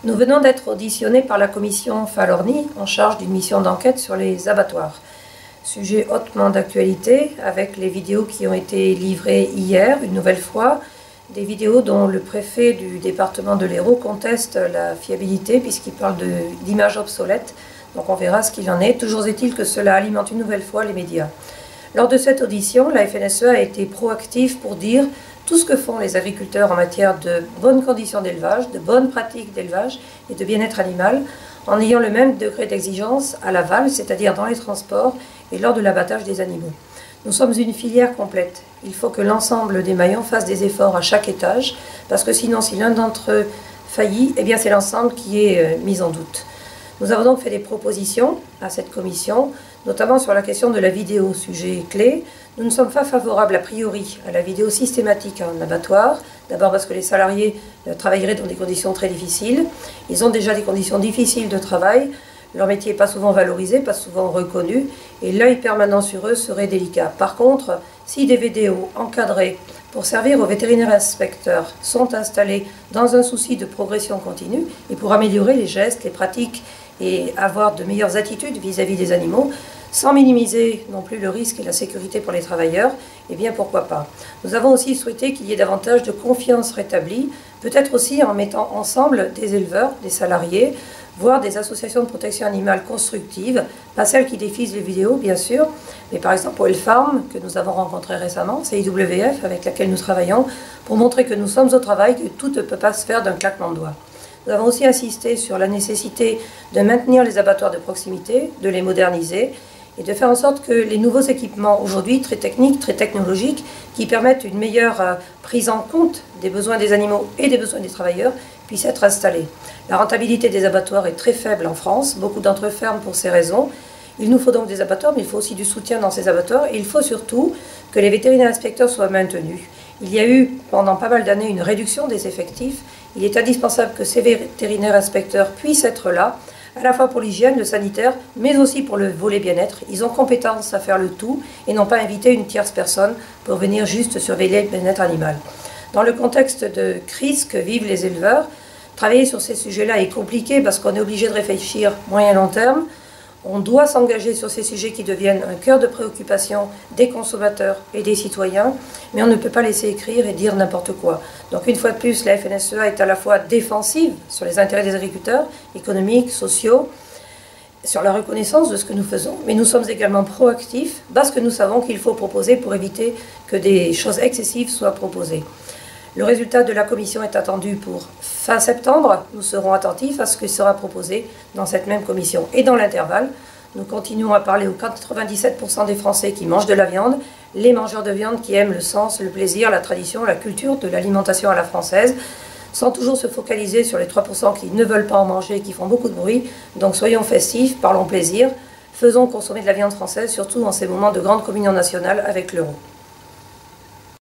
Nous venons d'être auditionnés par la commission Falorni, en charge d'une mission d'enquête sur les abattoirs. Sujet hautement d'actualité, avec les vidéos qui ont été livrées hier, une nouvelle fois, des vidéos dont le préfet du département de l'Hérault conteste la fiabilité, puisqu'il parle d'images obsolètes. Donc on verra ce qu'il en est. Toujours est-il que cela alimente une nouvelle fois les médias. Lors de cette audition, la FNSEA a été proactive pour dire tout ce que font les agriculteurs en matière de bonnes conditions d'élevage, de bonnes pratiques d'élevage et de bien-être animal, en ayant le même degré d'exigence à l'aval, c'est-à-dire dans les transports et lors de l'abattage des animaux. Nous sommes une filière complète. Il faut que l'ensemble des maillons fassent des efforts à chaque étage, parce que sinon, si l'un d'entre eux faillit, eh bien c'est l'ensemble qui est mis en doute. Nous avons donc fait des propositions à cette commission, notamment sur la question de la vidéo, sujet clé. Nous ne sommes pas favorables a priori à la vidéo systématique en abattoir. D'abord parce que les salariés travailleraient dans des conditions très difficiles. Ils ont déjà des conditions difficiles de travail. Leur métier n'est pas souvent valorisé, pas souvent reconnu, et l'œil permanent sur eux serait délicat. Par contre, si des vidéos encadrées pour servir aux vétérinaires inspecteurs sont installées dans un souci de progression continue et pour améliorer les gestes, les pratiques et avoir de meilleures attitudes vis-à-vis des animaux, sans minimiser non plus le risque et la sécurité pour les travailleurs, eh bien pourquoi pas. Nous avons aussi souhaité qu'il y ait davantage de confiance rétablie, peut-être aussi en mettant ensemble des éleveurs, des salariés, voire des associations de protection animale constructives, pas celles qui diffusent les vidéos bien sûr, mais par exemple Well Farm, que nous avons rencontré récemment, CIWF, avec laquelle nous travaillons, pour montrer que nous sommes au travail, que tout ne peut pas se faire d'un claquement de doigts. Nous avons aussi insisté sur la nécessité de maintenir les abattoirs de proximité, de les moderniser et de faire en sorte que les nouveaux équipements, aujourd'hui très techniques, très technologiques, qui permettent une meilleure prise en compte des besoins des animaux et des besoins des travailleurs, puissent être installés. La rentabilité des abattoirs est très faible en France, beaucoup d'entre eux ferment pour ces raisons. Il nous faut donc des abattoirs, mais il faut aussi du soutien dans ces abattoirs et il faut surtout que les vétérinaires inspecteurs soient maintenus. Il y a eu pendant pas mal d'années une réduction des effectifs. Il est indispensable que ces vétérinaires inspecteurs puissent être là, à la fois pour l'hygiène, le sanitaire, mais aussi pour le volet bien-être. Ils ont compétence à faire le tout et non pas inviter une tierce personne pour venir juste surveiller le bien-être animal. Dans le contexte de crise que vivent les éleveurs, travailler sur ces sujets-là est compliqué parce qu'on est obligé de réfléchir moyen-long terme. On doit s'engager sur ces sujets qui deviennent un cœur de préoccupation des consommateurs et des citoyens, mais on ne peut pas laisser écrire et dire n'importe quoi. Donc une fois de plus, la FNSEA est à la fois défensive sur les intérêts des agriculteurs, économiques, sociaux, sur la reconnaissance de ce que nous faisons, mais nous sommes également proactifs parce que nous savons qu'il faut proposer pour éviter que des choses excessives soient proposées. Le résultat de la commission est attendu pour fin septembre. Nous serons attentifs à ce qui sera proposé dans cette même commission. Et dans l'intervalle, nous continuons à parler aux 97% des Français qui mangent de la viande, les mangeurs de viande qui aiment le sens, le plaisir, la tradition, la culture de l'alimentation à la française, sans toujours se focaliser sur les 3% qui ne veulent pas en manger et qui font beaucoup de bruit. Donc soyons festifs, parlons plaisir, faisons consommer de la viande française, surtout en ces moments de grande communion nationale avec l'euro.